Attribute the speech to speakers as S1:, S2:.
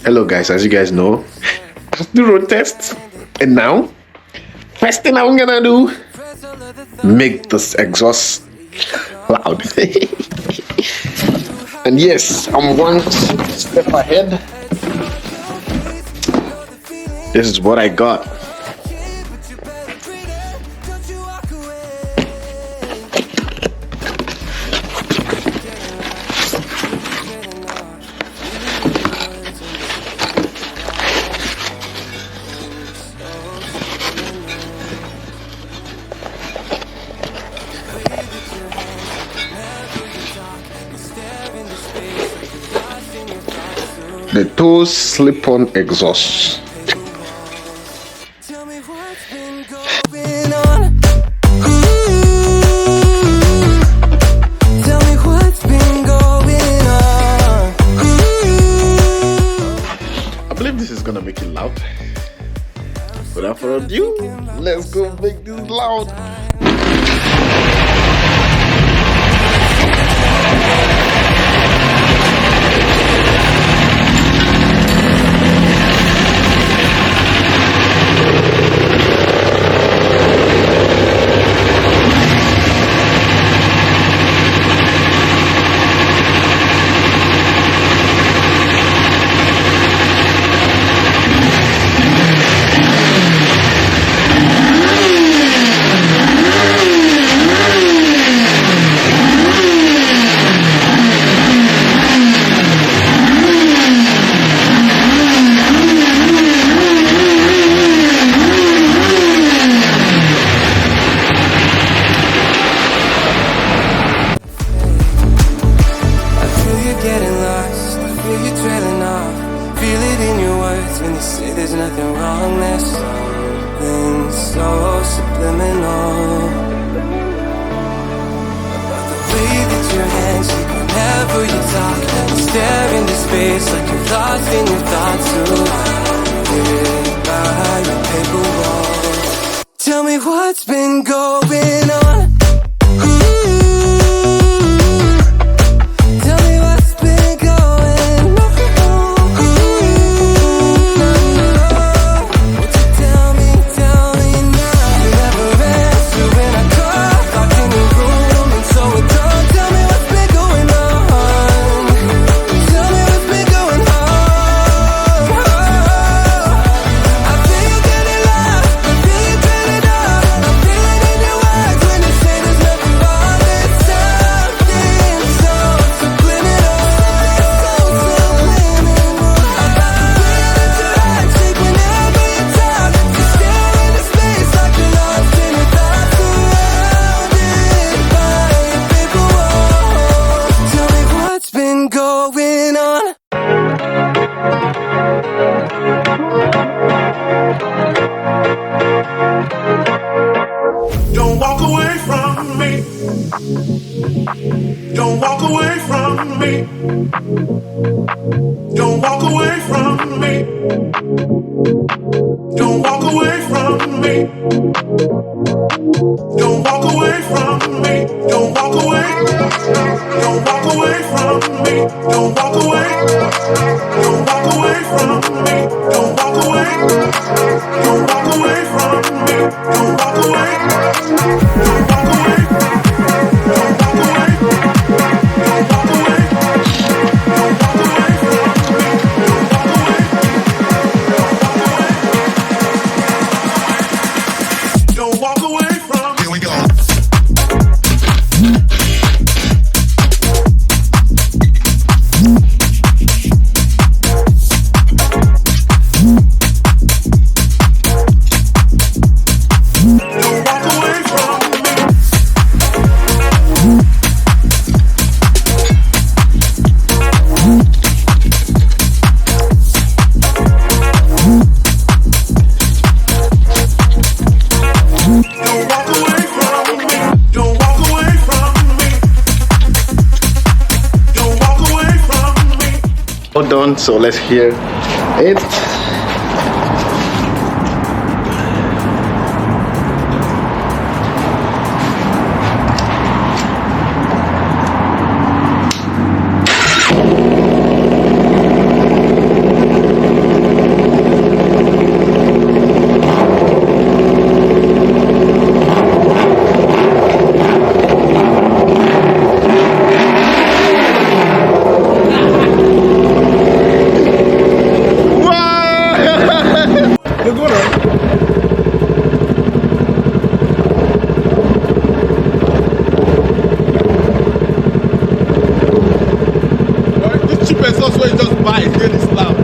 S1: Hello guys, as you guys know, I just do road tests, and now first thing I'm gonna do, make this exhaust loud. And yes, I'm one step ahead. This is what I got. The Toce slip-on exhaust.
S2: Tell me what's been going on. Tell me what's been going on.
S1: I believe this is gonna make it loud. Without further ado, let's go make this loud.
S2: Getting lost, I feel you trailing off. Feel it in your words when you say there's nothing wrong. There's something so subliminal about the way that your hands shake whenever you talk. You stare into space like you're lost in your thoughts. Surrounded by your paper walls. Tell me what's been going on.
S3: Don't walk away from me. Don't walk away from me. Don't walk away from me. Don't walk away from me. Don't walk away from me. Don't walk away. Don't walk away from me. Don't walk away. Don't walk away from me. Don't walk away. Don't walk away from me. Don't walk away. Don't walk away. Don't walk away. Don't walk away. Don't walk away from me. Don't walk away. Don't walk away from. Here we go.
S1: All done, so let's hear it.
S4: really slow.